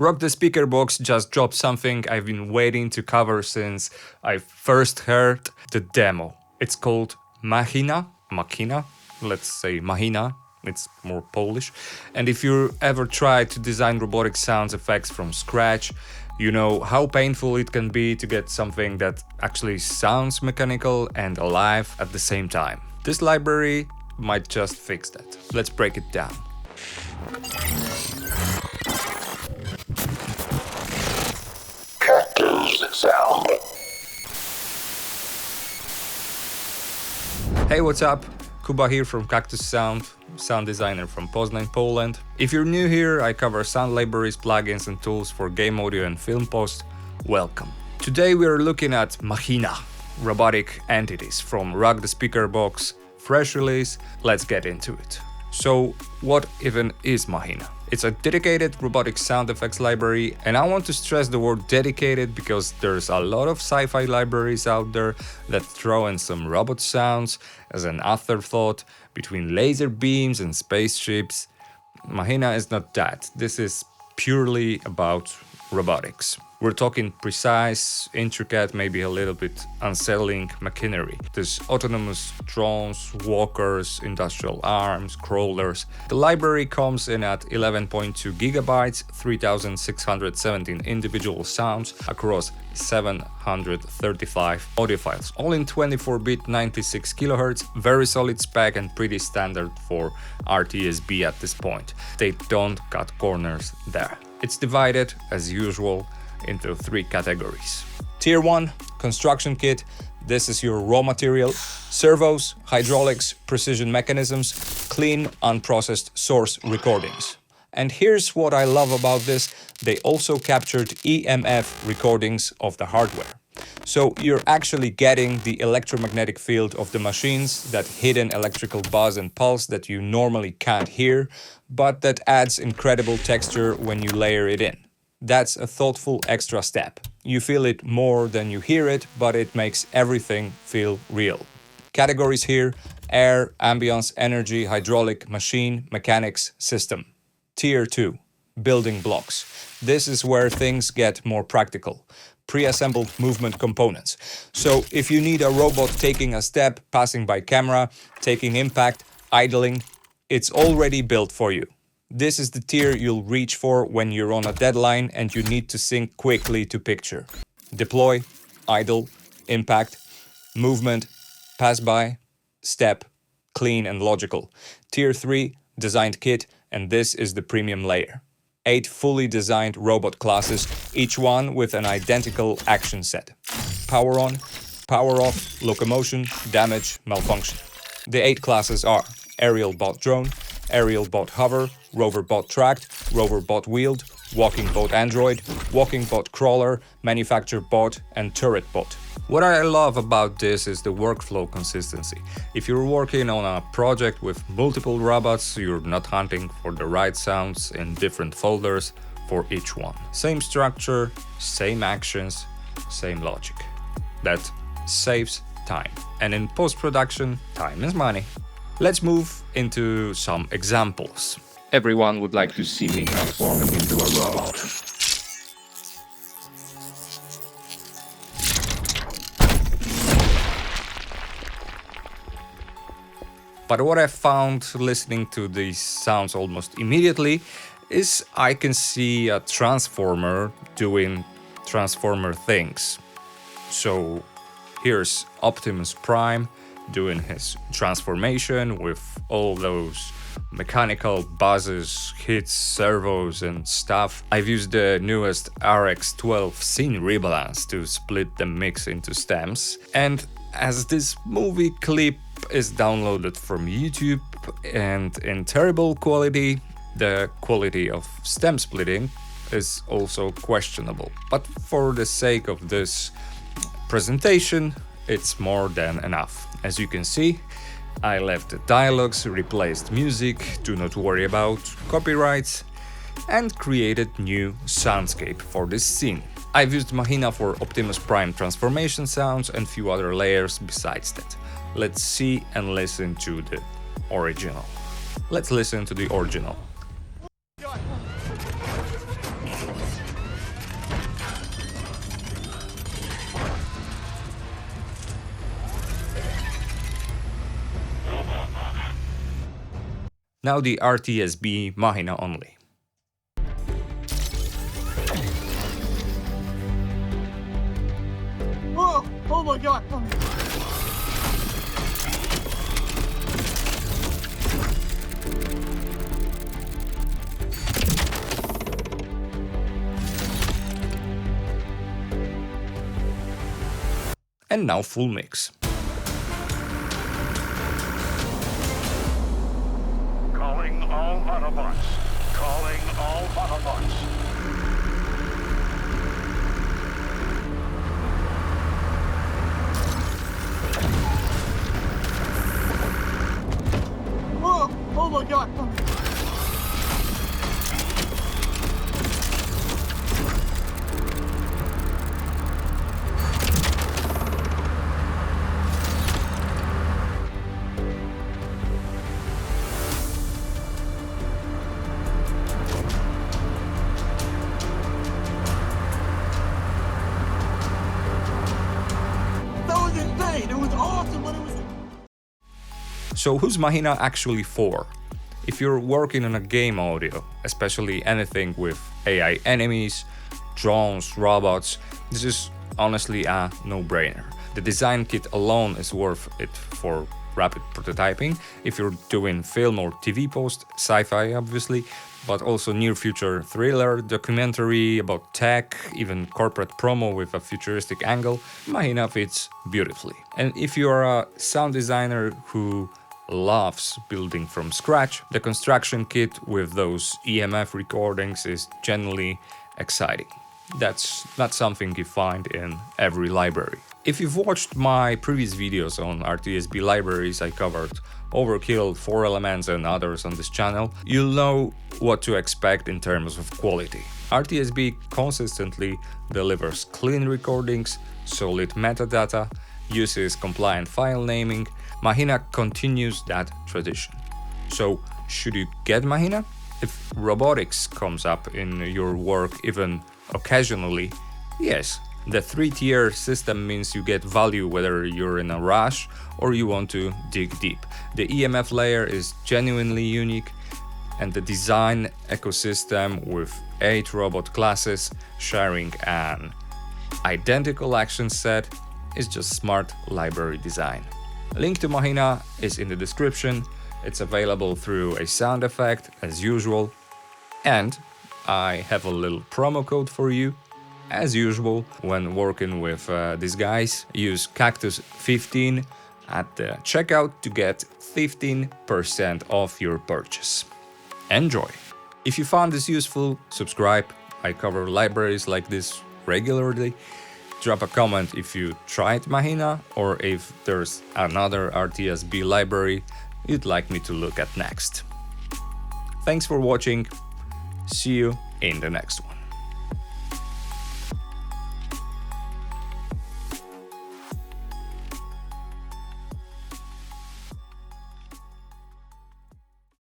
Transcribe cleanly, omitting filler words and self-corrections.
Rock the Speakerbox just dropped something I've been waiting to cover since I first heard the demo. It's called Machina, let's say Machina, it's more Polish. And if you ever tried to design robotic sound effects from scratch, you know how painful it can be to get something that actually sounds mechanical and alive at the same time. This library might just fix that. Let's break it down. Sound. Hey, what's up? Kuba here from Cactus Sound, sound designer from Poznań, Poland. If you're new here, I cover sound libraries, plugins and tools for game audio and film post. Welcome. Today we are looking at Machina, robotic entities from Rock the Speakerbox, fresh release. Let's get into it. So, what even is Machina? It's a dedicated robotic sound effects library, and I want to stress the word dedicated because there's a lot of sci-fi libraries out there that throw in some robot sounds as an afterthought between laser beams and spaceships. Machina is not that. This is purely about robotics. We're talking precise, intricate, maybe a little bit unsettling machinery. There's autonomous drones, walkers, industrial arms, crawlers. The library comes in at 11.2 gigabytes, 3617 individual sounds across 735 audio files, all in 24-bit 96 kHz, very solid spec and pretty standard for RTSB at this point. They don't cut corners there. It's divided, as usual, into three categories. Tier 1, construction kit. This is your raw material. Servos, hydraulics, precision mechanisms, clean, unprocessed source recordings. And here's what I love about this. They also captured EMF recordings of the hardware. So you're actually getting the electromagnetic field of the machines, that hidden electrical buzz and pulse that you normally can't hear, but that adds incredible texture when you layer it in. That's a thoughtful extra step. You feel it more than you hear it, but it makes everything feel real. Categories here: air, ambience, energy, hydraulic, machine, mechanics, system. Tier 2, building blocks. This is where things get more practical. Pre-assembled movement components. So if you need a robot taking a step, passing by camera, taking impact, idling, it's already built for you. This is the tier you'll reach for when you're on a deadline and you need to sync quickly to picture. Deploy, idle, impact, movement, pass by, step, clean and logical. Tier 3, designed kit, and this is the premium layer. 8 fully designed robot classes, each one with an identical action set. Power on, power off, locomotion, damage, malfunction. The 8 classes are aerial bot drone, aerial bot hover, rover bot tracked, rover bot wheeled, walking bot android, walking bot crawler, manufacturer bot and turret bot. What I love about this is the workflow consistency. If you're working on a project with multiple robots, you're not hunting for the right sounds in different folders for each one. Same structure, same actions, same logic. That saves time. And in post-production, time is money. Let's move into some examples. Everyone would like to see me transform into a robot. But what I found listening to these sounds almost immediately is I can see a transformer doing transformer things. So here's Optimus Prime doing his transformation with all those mechanical buzzes, hits, servos and stuff. I've used the newest RX12 scene rebalance to split the mix into stems. And as this movie clip is downloaded from YouTube and in terrible quality, the quality of stem splitting is also questionable. But for the sake of this presentation, it's more than enough. As you can see, I left the dialogues, replaced music, do not worry about copyrights, and created new soundscape for this scene. I've used Machina for Optimus Prime transformation sounds and few other layers besides that. Let's see and listen to the original. Let's listen to the original. Now the RTSB Machina only. Whoa! Oh my god! And now full mix. Calling all Autobots. Calling all Autobots. Whoa! Oh my god! That was insane! It was awesome, but it was... So who's Machina actually for? If you're working on a game audio, especially anything with AI enemies, drones, robots, this is honestly a no-brainer. The design kit alone is worth it for rapid prototyping if you're doing film or TV post, sci-fi obviously, but also near-future thriller, documentary about tech, even corporate promo with a futuristic angle. Machina fits beautifully. And if you are a sound designer who loves building from scratch, the construction kit with those EMF recordings is genuinely exciting. That's not something you find in every library. If you've watched my previous videos on RTSB libraries, I covered Overkill, 4 Elements and others on this channel, you'll know what to expect in terms of quality. RTSB consistently delivers clean recordings, solid metadata, uses compliant file naming. Machina continues that tradition. So, should you get Machina? If robotics comes up in your work even occasionally, yes. The 3-tier system means you get value whether you're in a rush or you want to dig deep. The EMF layer is genuinely unique, and the design ecosystem with 8 robot classes sharing an identical action set is just smart library design. Link to Machina is in the description. It's available through a sound effect as usual, and I have a little promo code for you. As usual, when working with these guys, use Cactus15 at the checkout to get 15% off your purchase. Enjoy! If you found this useful, subscribe. I cover libraries like this regularly. Drop a comment if you tried Machina or if there's another RTSB library you'd like me to look at next. Thanks for watching. See you in the next one.